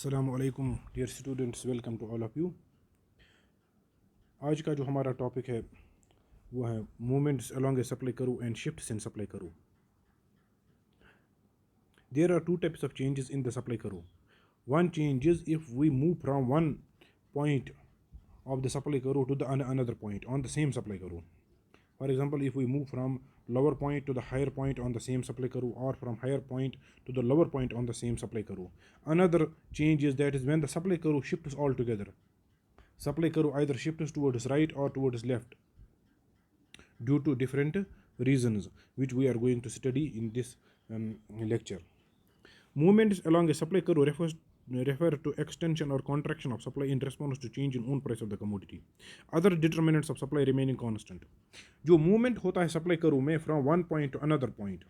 अस्सलाम वालेकुम dear students, welcome to all of you. आज का जो हमारा टॉपिक है वो है movements along a supply curve and shifts in supply curve. There are two types of changes in the supply curve. One changes if we move from one point of the supply curve to the another point on the same supply curve. For example, if we move from lower point to the higher point on the same supply curve, or from higher point to the lower point on the same supply curve. Another change is that is when the supply curve shifts altogether. Supply curve either shifts towards right or towards left due to different reasons, which we are going to study in this lecture. Movements along a supply curve refer to extension or contraction of supply in response to change in own price of the commodity. Other determinants of supply remaining constant. जो movement होता है supply curve में from one point to another point,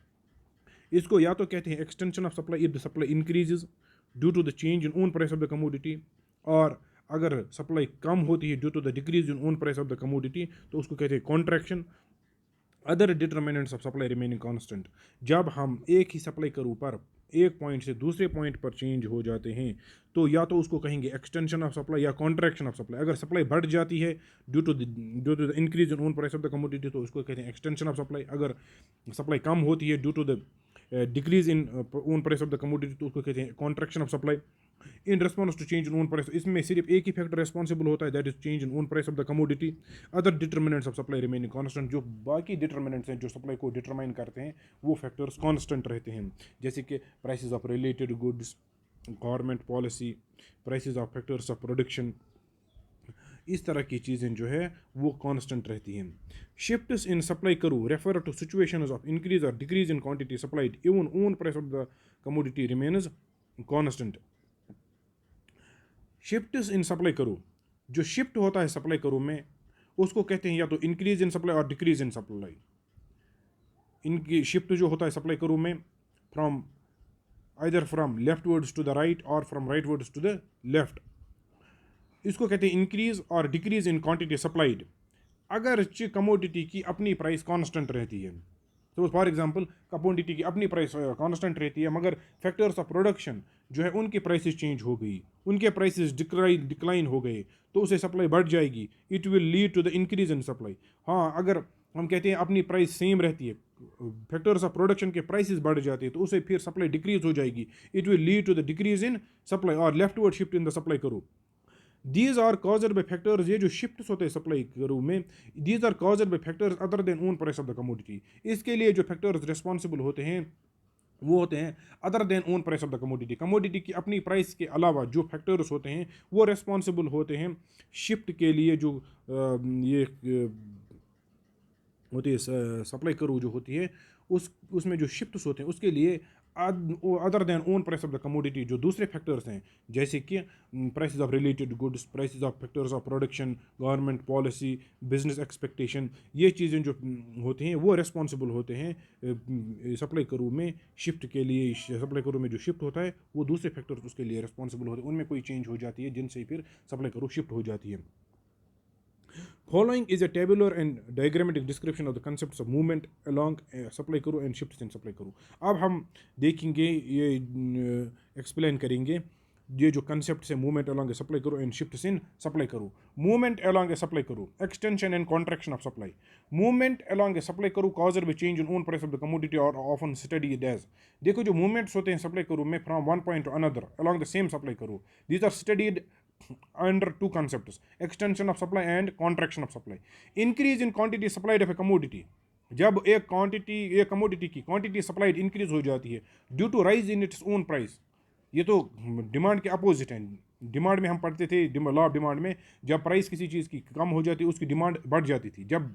इसको या तो कहते हैं extension of supply if the supply increases due to the change in own price of the commodity, और अगर supply कम होती है due to the decrease in own price of the commodity तो उसको कहते हैं contraction. Other determinants of supply remaining constant, जब हम एक ही सप्लाई करो पर एक पॉइंट से दूसरे पॉइंट पर चेंज हो जाते हैं तो या तो उसको कहेंगे एक्सटेंशन ऑफ सप्लाई या कॉन्ट्रैक्शन ऑफ सप्लाई। अगर सप्लाई बढ़ जाती है due to the increase in own price of the commodity तो उसको कहते हैं एक्सटेंशन ऑफ सप्लाई। अगर सप्लाई कम होती है due to the decrease in own price of the commodity तो उसको कहते हैं contraction of supply. In response to change in own price, इसमें सिर्फ एक ही फैक्टर रिस्पॉन्सिबल होता है, that is change in own price of the commodity. Other determinants of supply remaining constant, जो बाकी डिटर्मिनेंट्स हैं जो सप्लाई को डिटरमाइन करते हैं वो फैक्टर्स कांस्टेंट रहते हैं, जैसे कि prices of related goods, government policy, prices of factors of production, इस तरह की चीज़ें जो है वो कांस्टेंट रहती हैं। Shifts in supply curve refer to situations of increase और decrease in quantity supplied even own price of the commodity remains constant. Shifts in supply curve, जो शिफ्ट होता है सप्लाई करो में उसको कहते हैं या तो इंक्रीज इन सप्लाई और डिक्रीज इन सप्लाई। इनकी शिफ्ट जो होता है सप्लाई करो में from either from leftwards to the right और from rightwards to the left, इसको कहते हैं इंक्रीज और डिक्रीज इन क्वांटिटी सप्लाइड। अगर कमोडिटी की अपनी प्राइस कांस्टेंट रहती है तो फॉर एग्जांपल कमोडिटी की अपनी प्राइस कांस्टेंट रहती है मगर फैक्टर्स ऑफ प्रोडक्शन जो है उनकी प्राइसेस चेंज हो गई, उनके प्राइसेस डिक्लाइन हो गए तो उसे सप्लाई बढ़ जाएगी, it will lead to the increase in supply. हाँ, अगर हम कहते हैं अपनी प्राइस सेम रहती है, फैक्टर्स ऑफ प्रोडक्शन के प्राइसेस बढ़ जाते हैं तो उसे फिर सप्लाई डिक्रीज हो जाएगी, it will lead to the decrease in supply और leftward shift in the supply curve. These are caused by factors, ये जो शिफ्ट्स होते हैं सप्लाई करो में, these are caused by factors other than own price of the commodity। इसके लिए जो factors responsible होते हैं वो होते हैं other than own price of the commodity. Commodity की अपनी प्राइस के अलावा जो फैक्टर्स होते हैं वो रिस्पॉन्सिबल होते हैं शिफ्ट के लिए। जो ये होती है सप्लाई करो जो होती है उसमें जो शिफ्ट्स होते हैं उसके लिए other than own price of the commodity जो दूसरे फैक्टर्स हैं, जैसे कि prices of related goods, prices of factors of production, government policy, business expectation, ये चीज़ें जो होती हैं वो रिस्पॉन्सिबल होते हैं सप्लाई करो में शिफ्ट के लिए। सप्लाई करो में जो शिफ्ट होता है वो दूसरे फैक्टर्स उसके लिए रिस्पॉन्सिबल होते हैं, उनमें कोई चेंज हो जाती है जिनसे फिर सप्लाई करो शिफ्ट हो जाती है। Following is a tabular and diagrammatic description of the concepts of movement along supply curve and shifts in supply curve। अब हम देखेंगे, ये एक्सप्लेन करेंगे ये जो कंसेप्ट है movement along a supply curve and shifts in supply curve. Movement along a supply curve, extension and contraction of supply. Movement along a supply curve caused by change in own price of the commodity और often studied as. देखो जो movements होते हैं supply curve में from one point to another along the same supply curve, these are studied under two concepts, extension of supply and contraction of supply। increase in quantity supplied of a commodity, जब एक commodity की quantity supplied increase हो जाती है due to rise in its own price. ये तो demand के opposite है। डिमांड में हम पढ़ते थे लॉ ऑफ डिमांड में, जब प्राइस किसी चीज़ की कम हो जाती उसकी डिमांड बढ़ जाती थी, जब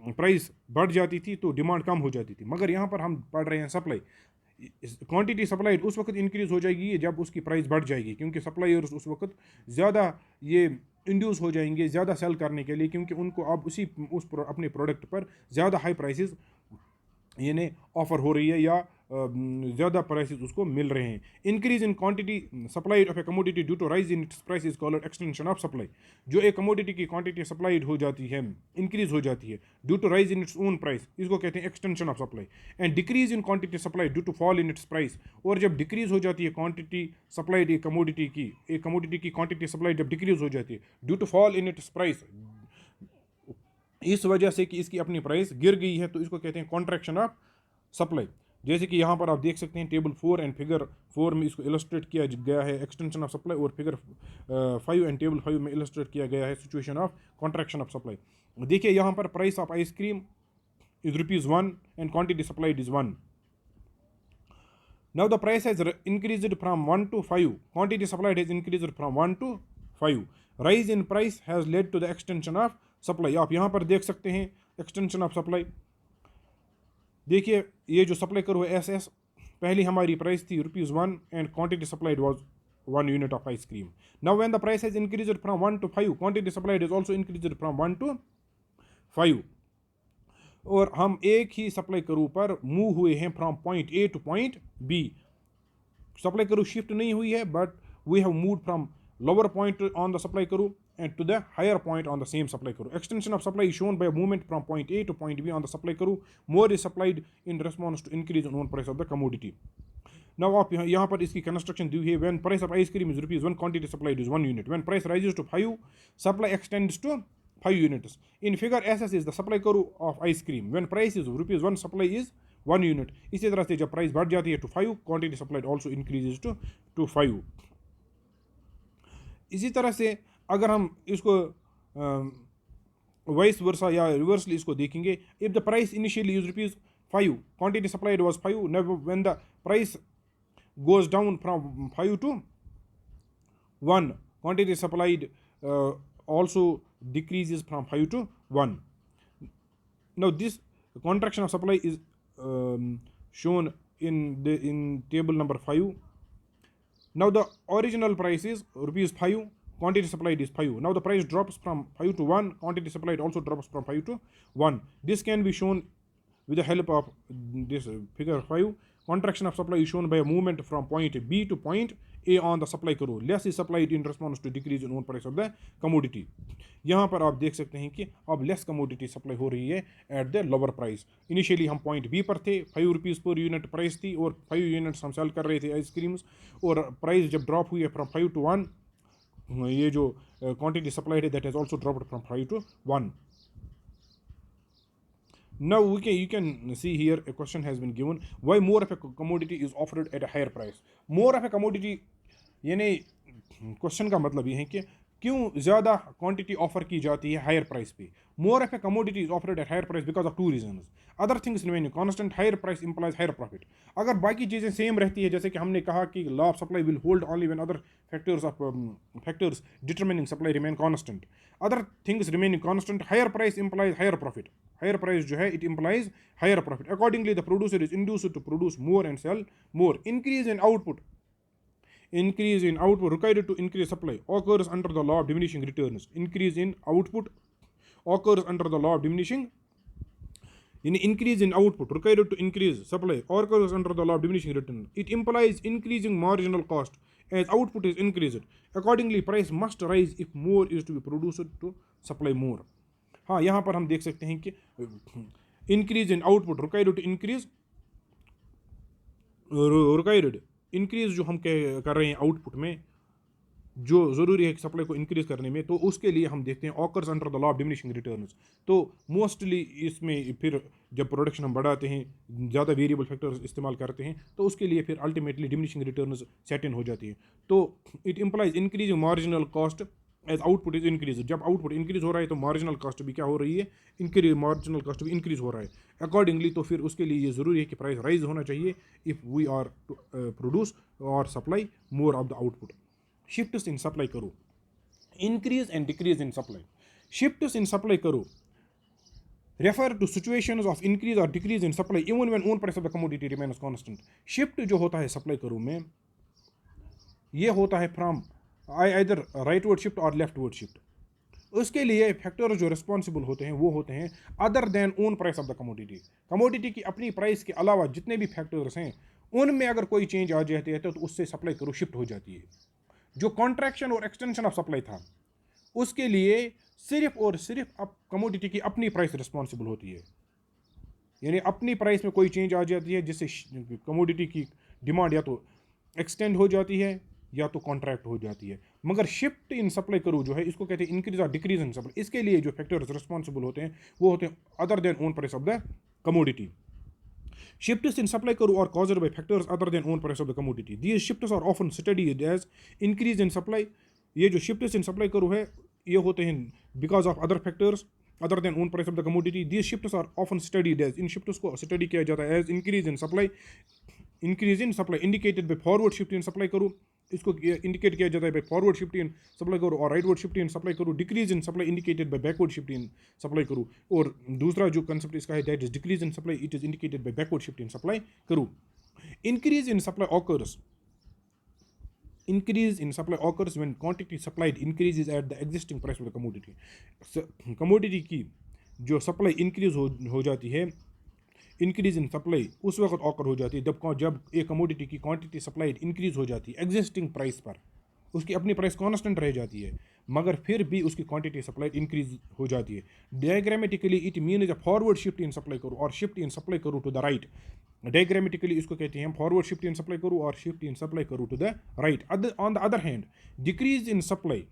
प्राइस बढ़ जाती थी तो डिमांड कम हो जाती थी। मगर यहाँ पर हम पढ़ रहे हैं सप्लाई, क्वांटिटी सप्लाइड उस वक्त इंक्रीज हो जाएगी जब उसकी प्राइस बढ़ जाएगी, क्योंकि सप्लायर्स उस वक्त ज़्यादा ये इंड्यूस हो जाएंगे ज़्यादा सेल करने के लिए, क्योंकि उनको अब अपने प्रोडक्ट पर ज़्यादा हाई प्राइसेस यानी ऑफ़र हो रही है या ज़्यादा प्राइसेस उसको मिल रहे हैं। Increase in quantity supplied of a commodity due to rise in its price is called extension of supply. जो एक कमोडिटी की क्वांटिटी सप्लाइड हो जाती है, इंक्रीज हो जाती है due to rise in its own price, इसको कहते हैं extension of supply. And decrease in quantity supply due to fall in its price, और जब डिक्रीज हो जाती है क्वांटिटी सप्लाइड एक कमोडिटी की क्वांटिटी सप्लाई जब डिक्रीज हो जाती है due to fall in its price, इस वजह से कि इसकी अपनी प्राइस गिर गई है, तो इसको कहते हैं कॉन्ट्रैक्शन ऑफ सप्लाई। जैसे कि यहाँ पर आप देख सकते हैं टेबल 4 एंड फिगर 4 में इसको इलस्ट्रेट किया गया है एक्सटेंशन ऑफ सप्लाई, और फिगर 5 एंड टेबल 5 में इलस्ट्रेट किया गया है situation of contraction of supply. देखिए यहाँ पर price of ice cream is ₹1 and quantity supplied is 1। Now the price has increased from 1 to 5. Quantity supplied has increased from 1 to 5. Rise in price has led to the extension of supply. आप यहाँ पर देख सकते हैं extension of supply। देखिए ये जो supply curve है SS, पहली हमारी प्राइस थी ₹1 and quantity supplied was 1 unit of ice cream. Now when the price has increased from 1 to 5, quantity supplied is also increased from 1 to 5. और हम एक ही सप्लाई करू पर मूव हुए हैं from point A to point B. Supply curve shift नहीं हुई है, but we have move from lower point on the supply curve and to the higher point on the same supply curve. Extension of supply shown by movement from point A to point B on the supply curve. More is supplied in response to increase in price of the commodity. Now आप यहाँ पर इसकी construction दी हुई है। When price of ice cream is ₹1, quantity supplied is 1 unit. When price rises to 5, supply extends to 5 units. In figure SS is the supply curve of ice cream. When price is ₹1, supply is 1 unit. इसी तरह से जब price बढ़ जाती है to 5, quantity supplied also increases to 5. इसी तरह से अगर हम इसको वाइस वर्सा या रिवर्सली इसको देखेंगे, if the price initially is ₹5, quantity supplied was 5. Now when the price goes down from 5 to 1, quantity supplied also decreases from 5 to 1. Now this contraction of supply is shown in table number 5. Now the original price is ₹5, quantity supplied is 5. Now the price drops from 5 to 1, quantity supplied also drops from 5 to 1. This can be shown with the help of this figure 5. Contraction of supply is shown by a movement from point B to point A on the supply curve. Less is supplied in response to decrease in own price of the commodity. यहाँ पर आप देख सकते हैं कि अब less commodity supply हो रही है at the lower price. Initially हम पॉइंट बी पर थे, ₹5 पर यूनिट प्राइस थी और 5 यूनिट्स हम सेल कर रहे थे आइसक्रीम्स, और प्राइस जब ड्रॉप हुई है फ्रॉम 5 to 1, ये जो क्वांटिटी सप्लाइड है that has also dropped from 5 to 1. Now you can see here a question has been given, why more of a commodity is offered at a higher price. More of a commodity यानी question का मतलब ये है कि क्यों ज़्यादा quantity offer की जाती है हायर प्राइस पे। More of a commodity is offered at higher price because of 2 reasons. Other things remain constant, higher price implies higher profit. अगर बाकी चीज़ें सेम रहती है, जैसे कि हमने कहा कि law of supply will hold only when other factors determining supply remain constant. Other things remaining constant, higher price implies higher profit. Higher price जो है it implies higher profit. Accordingly the producer is induced to produce more and sell more. Increase in output required to increase supply occurs under the law of diminishing returns. Increase in output occurs under the law of diminishing. Increase in output required to increase supply occurs under the law of diminishing returns. It implies increasing marginal cost as output is increased. Accordingly, price must rise if more is to be produced to supply more. हाँ, यहाँ पर हम देख सकते हैं कि increase in output required to increase required increase जो हम कर रहे हैं आउटपुट में, जो ज़रूरी है कि सप्लाई को इंक्रीज करने में, तो उसके लिए हम देखते हैं occurs under the law of diminishing returns. तो मोस्टली इसमें फिर जब प्रोडक्शन हम बढ़ाते हैं, ज़्यादा वेरिएबल फैक्टर्स इस्तेमाल करते हैं, तो उसके लिए फिर ultimately diminishing returns set in हो जाती है. तो it implies increasing marginal cost as output is increase. जब आउटपुट इंक्रीज हो रहा है तो मार्जिनल कॉस्ट भी क्या हो रही है, मार्जिनल कॉस्ट भी इंक्रीज हो रहा है. अकॉर्डिंगली तो फिर उसके लिए ये ज़रूरी है कि प्राइस राइज होना चाहिए if we are to produce और supply more of the output. Shifts in supply curve, increase and decrease in supply. Shifts in supply curve refer to situations of increase or decrease in supply even when own price of the commodity remains constant. Shift जो होता है supply curve में, ये होता है from either rightward shift or leftward shift. उसके लिए factors जो रिस्पॉन्सिबल होते हैं वो होते हैं other than own price of the commodity. Commodity की अपनी प्राइस के अलावा जितने भी फैक्टर्स हैं उनमें अगर कोई चेंज आ जाती है तो उससे सप्लाई करो शिफ्ट हो जाती है। जो कॉन्ट्रैक्शन और एक्सटेंशन ऑफ सप्लाई था उसके लिए सिर्फ और सिर्फ अब कमोडिटी की अपनी प्राइस रिस्पॉन्सिबल होती है, यानी अपनी प्राइस में कोई चेंज आ जाती है जिससे कमोडिटी की डिमांड या तो एक्सटेंड हो जाती है या तो कॉन्ट्रैक्ट हो जाती है। मगर शिफ्ट इन सप्लाई करो जो है इसको कहते हैं इंक्रीज और डिक्रीज इन सप्लाई। इसके लिए जो फैक्टर्स रिस्पॉन्सिबल होते हैं वो होते हैं other than own price of the commodity. Shifts in supply curve are caused by factors other than own price of the commodity. These shifts are often studied as increase in supply. ये जो shifts in supply curve है ये होते हैं because of other factors other than own price of the commodity. These shifts are often studied as, in shifts को study किया जाता है as increase in supply indicated by forward shift in supply curve. इसको indicate किया जाता है by forward shift in supply curve और rightward shift in supply curve. Decrease in supply indicated by backward shift in supply curve. और दूसरा जो concept इसका है that is decrease in supply, it is indicated by backward shift in supply curve. Increase in supply occurs, increase in supply occurs when quantity supplied increases at the existing price of the commodity. Commodity की जो supply increase हो जाती है, increase in supply उस वक्त occur हो जाती है जब एक कमोडिटी की क्वांटिटी सप्लाइड इंक्रीज हो जाती है एग्जिस्टिंग प्राइस पर, उसकी अपनी प्राइस कांस्टेंट रह जाती है मगर फिर भी उसकी क्वांटिटी सप्लाइड इंक्रीज हो जाती है। Diagrammatically it means a forward shift in supply curve और shift in supply curve to the right. Diagrammatically इसको कहते हैं हम forward shift in supply curve और shift in supply curve to the right. On the other hand decrease in supply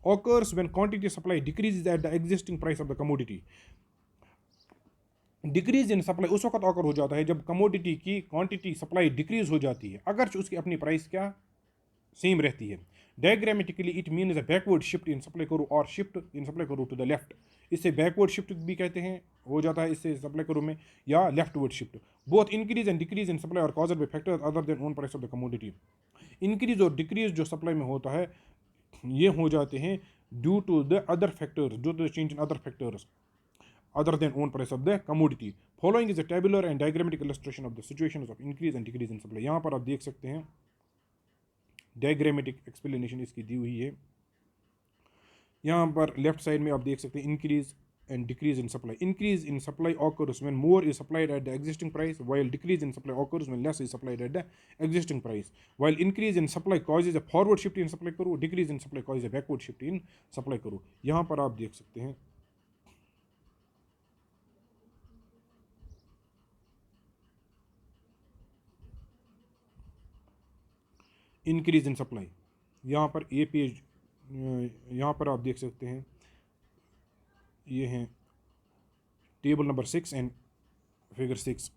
occurs when quantity supply decreases at the existing price of the commodity. Decrease in supply उस वक्त occur हो जाता है जब commodity की quantity supply decrease हो जाती है अगर उसकी अपनी प्राइस क्या सेम रहती है। Diagrammatically it means a backward shift in supply curve और shift in supply curve to the left. इससे बैकवर्ड शिफ्ट भी कहते हैं हो जाता है इससे सप्लाई करो में, या leftward shift. Both increase and decrease in supply are caused by factors other than own price of the commodity. Increase और डिक्रीज जो सप्लाई में होता है ये हो जाते हैं due to the other factors, due to the change in other factors other than own price of the commodity. Following is a tabular and diagrammatic illustration of the situations of increase and decrease in supply. यहाँ पर आप देख सकते हैं diagrammatic explanation इसकी दी हुई है। यहाँ पर लेफ्ट साइड में आप देख सकते हैं increase and decrease in supply. Increase in supply occurs when more is supplied at the existing price, while decrease in supply occurs when less is supplied at the existing price. While increase in supply causes a forward shift in supply करो, decrease in supply causes a backward shift in supply करो। यहाँ पर आप देख सकते हैं increase in supply. यहाँ पर ये पेज यहाँ पर आप देख सकते हैं ये हैं table number 6 and figure 6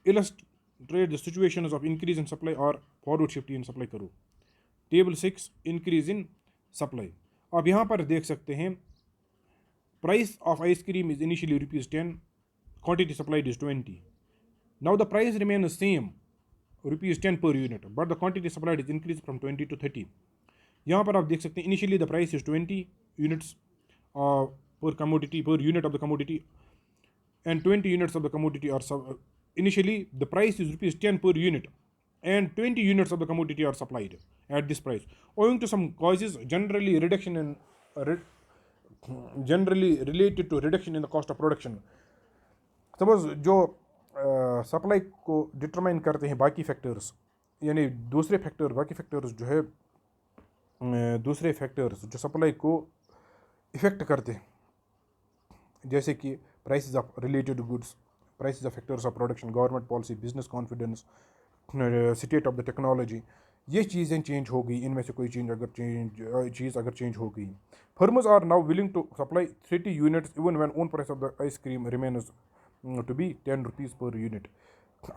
illustrate the situations of increase in supply और फॉरवर्ड शिफ्ट इन सप्लाई करो। Table 6 increase in supply. आप यहाँ पर देख सकते हैं price of ice cream is initially ₹10, quantity supplied is 20। Now the price remain same ₹10 per unit, but the quantity supplied is increased from 20 to 30. यहाँ पर आप देख सकते हैं initially the price is 20 units per commodity, per unit of the commodity, and 20 units of the commodity are initially the price is ₹10 per unit and 20 units of the commodity are supplied at this price. Owing to some causes generally related to reduction in the cost of production. Suppose जो supply को determine करते हैं बाकी factors, यानी दूसरे factor बाकी factors जो है दूसरे फैक्टर्स जो सप्लाई को इफ़ेक्ट करते हैं, जैसे कि prices of related goods, prices of factors of production, government policy, business confidence, state of the technology, ये चीज़ें चेंज हो गई। इनमें से कोई चीज़ अगर चेंज हो गई, firms are now willing to supply 30 units even when own price of the ice cream remains to be ₹10 per unit.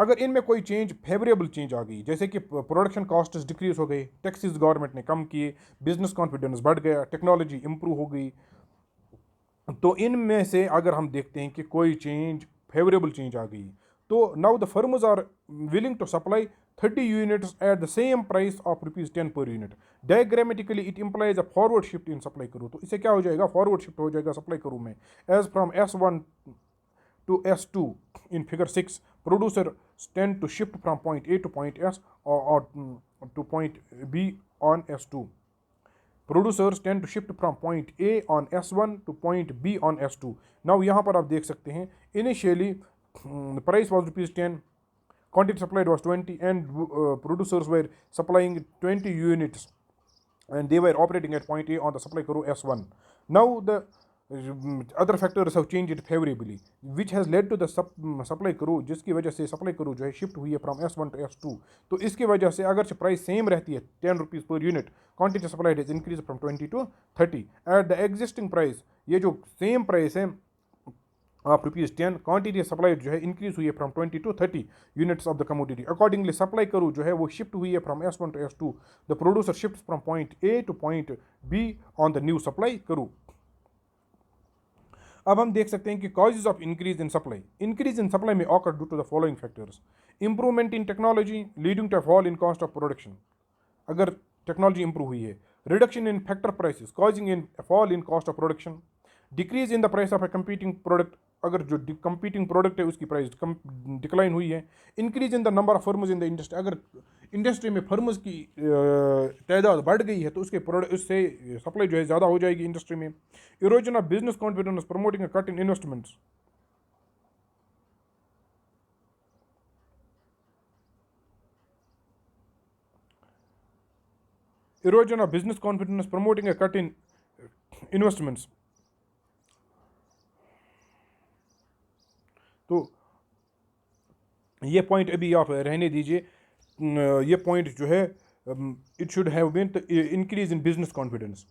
अगर इनमें कोई चेंज फेवरेबल चेंज आ गई, जैसे कि प्रोडक्शन कॉस्ट डिक्रीज हो गई, टैक्सेस गवर्नमेंट ने कम किए, बिजनेस कॉन्फिडेंस बढ़ गया, टेक्नोलॉजी इंप्रूव हो गई, तो इनमें से अगर हम देखते हैं कि कोई चेंज फेवरेबल चेंज आ गई तो now the firms are willing to supply 30 units at the same price of ₹10 per unit. Diagrammatically it implies a forward shift in supply curve. तो इससे क्या हो जाएगा, फॉरवर्ड शिफ्ट हो जाएगा सप्लाई करो में। As from S1 to S2 in figure 6, producer tend to shift from point A to point S or to point B on S2. Producers tend to shift from point A on S1 to point B on S2. Now यहाँ पर आप देख सकते हैं initially the price was ₹10, quantity supplied was 20, and producers were supplying 20 units and they were operating at point A on the supply curve S1. Now the other factors have changed favorably, which has led to the supply curve, जिसकी वजह से supply curve जो है shift हुई है from S1 to S2. तो इसकी वजह से अगर से प्राइस सेम रहती है ₹10 per unit, quantity supplied has increased from 20 to 30. At the existing price, ये जो सेम प्राइस है of ₹10, quantity supplied जो है इंक्रीज हुई है from 20 to 30 units of the commodity. Accordingly supply curve जो है वो shift हुई है from S1 to S2. The producer shifts from point A to point B on the new supply curve. अब हम देख सकते हैं कि causes of increase in supply. Increase in supply may occur due to the following factors. Improvement in technology leading to a fall in cost of production. अगर technology improve हुई है. Reduction in factor prices causing a fall in cost of production. Decrease in the price of a competing product. अगर जो competing product है उसकी price कम decline हुई है. Increase in the number of firms in the industry. अगर industry में firms की तादाद बढ़ गई है तो उससे सप्लाई जो है ज़्यादा हो जाएगी इंडस्ट्री में. Erosion of business confidence promoting a cut in investments. Erosion of business confidence promoting a cut in investments. तो ये पॉइंट अभी आप रहने दीजिए. ये पॉइंट जो है it should have been increase in business confidence,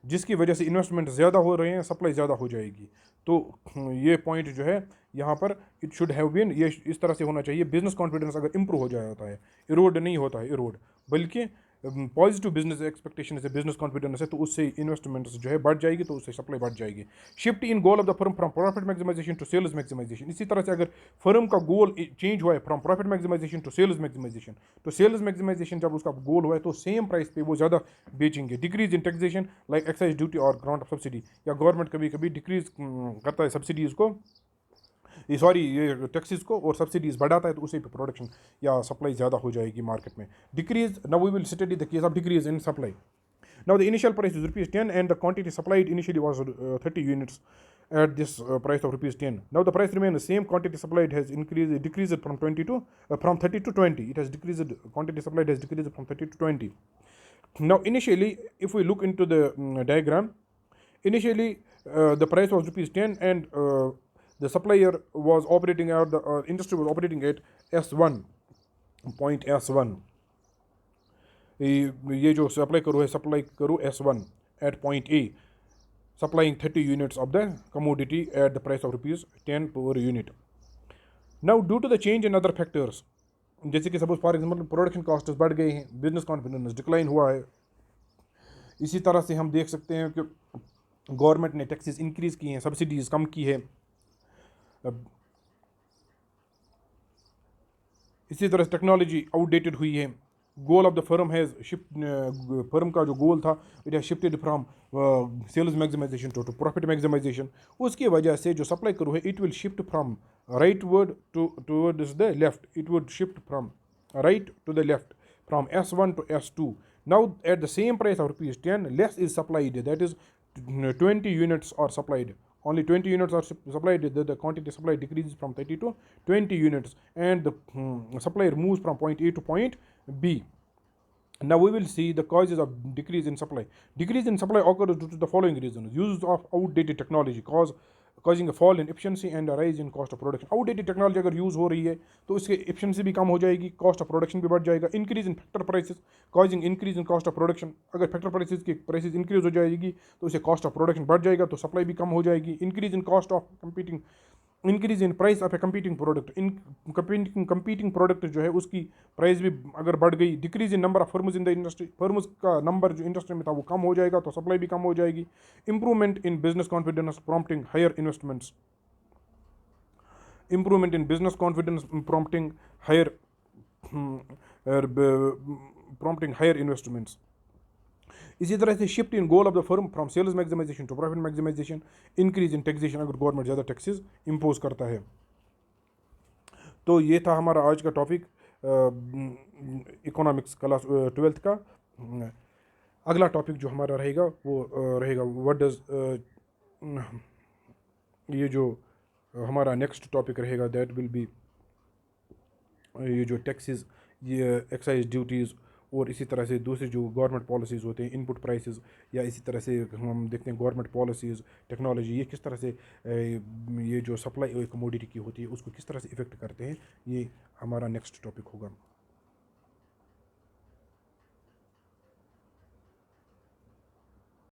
जिसकी वजह से इन्वेस्टमेंट ज़्यादा हो रहे हैं, सप्लाई ज़्यादा हो जाएगी. तो ये पॉइंट जो है यहाँ पर इट शुड हैव बीन, ये इस तरह से होना चाहिए. बिजनेस कॉन्फिडेंस अगर इंप्रूव हो जाता है, इरोड नहीं होता है इरोड, बल्कि पॉजिटिव बिजनेस एक्सपेक्टेशन से बिजनेस कॉन्फिडेंस है तो उससे इन्वेस्टमेंट जो है बढ़ जाएगी, तो उससे सप्लाई बढ़ जाएगी. Shift in goal of the firm from profit maximization to sales maximization. इसी तरह से अगर फर्म का गोल चेंज हुआ है from profit maximization to sales maximization, तो सेल्स मैक्सिमाइजेशन जब उसका गोल हुआ है तो सेम प्राइस पे वो ज़्यादा बेचेंगे. Decrease in taxation like excise duty और ग्रांट ऑफ सब्सिडी, या गवर्नमेंट कभी कभी डिक्रीज करता है सब्सिडीज़ को, ये टैक्सेस को और सब्सिडीज़ बढ़ाता है, तो उसी पे प्रोडक्शन या सप्लाई ज़्यादा हो जाएगी मार्केट में. Decrease. Now we will study the case of decrease in supply. Now the initial price is ₹10 and the quantity supplied initially was 30 units at this price of ₹10. Now the price remains the same. Quantity supplied has decreased from 30 to 20. It has decreased. Quantity supplied has decreased from 30 to 20. Now initially, if we look into the diagram, initially the price was ₹10 and the supplier was operating at the industry was operating at S1 point S1. ये जो supply करो S1 at point A, supplying 30 units of the commodity at the price of ₹10 per unit. Now due to the change in other factors, जैसे कि suppose for example production cost बढ़ गए हैं, business confidence decline हुआ है. इसी तरह से हम देख सकते हैं कि गवर्नमेंट ने टैक्सेस इंक्रीज़ किए हैं, सब्सिडीज़ कम की है. इसी तरह टेक्नोलॉजी आउटडेटेड हुई है. Goal of the firm has shift, firm का जो गोल था it has shifted from sales maximization to profit maximization. उसकी वजह से जो सप्लाई करो है it will shift from rightward towards the left. It would shift from right to the left from S1 to S2. Now at the same price of ₹10 less is supplied, that is 20 units are supplied. Only 20 units are supplied. The quantity supplied decreases from 30 to 20 units, and the supplier moves from point A to point B. Now we will see the causes of decrease in supply. Decrease in supply occurs due to the following reasons: use of outdated technology causing a fall in efficiency and a rise in cost of production. Outdated technology अगर use हो रही है तो उसकी efficiency भी कम हो जाएगी, cost of production भी बढ़ जाएगा. Increase in factor prices causing increase in cost of production. अगर factor prices की prices increase हो जाएगी तो उससे cost of production बढ़ जाएगा, तो supply भी कम हो जाएगी. Increase in cost of competing, increase in price of A competing product. In competing product जो है उसकी प्राइस भी अगर बढ़ गई. Decrease in number of firms in the industry, firms का नंबर जो इंडस्ट्री में था वो कम हो जाएगा, तो सप्लाई भी कम हो जाएगी. Improvement in business confidence prompting higher investments. Improvement in business confidence prompting higher investments. इसी तरह से shift in goal of the firm from sales maximization to profit maximization. Increase in taxation, अगर गवर्नमेंट ज़्यादा taxes impose करता है. तो ये था हमारा आज का टॉपिक इकोनॉमिक्स क्लास 12th का. अगला टॉपिक जो हमारा रहेगा वो रहेगा व्हाट डज, ये जो हमारा नेक्स्ट टॉपिक रहेगा दैट विल बी ये जो टैक्सेस, ये एक्साइज ड्यूटीज़, और इसी तरह से दूसरी जो गवर्नमेंट पॉलिसीज़ होते हैं, इनपुट प्राइसेस, या इसी तरह से हम देखते हैं गवर्नमेंट पॉलिसीज़, टेक्नोलॉजी, ये किस तरह से ये जो सप्लाई कमोडिटी की होती है उसको किस तरह से इफ़ेक्ट करते हैं, ये हमारा नेक्स्ट टॉपिक होगा।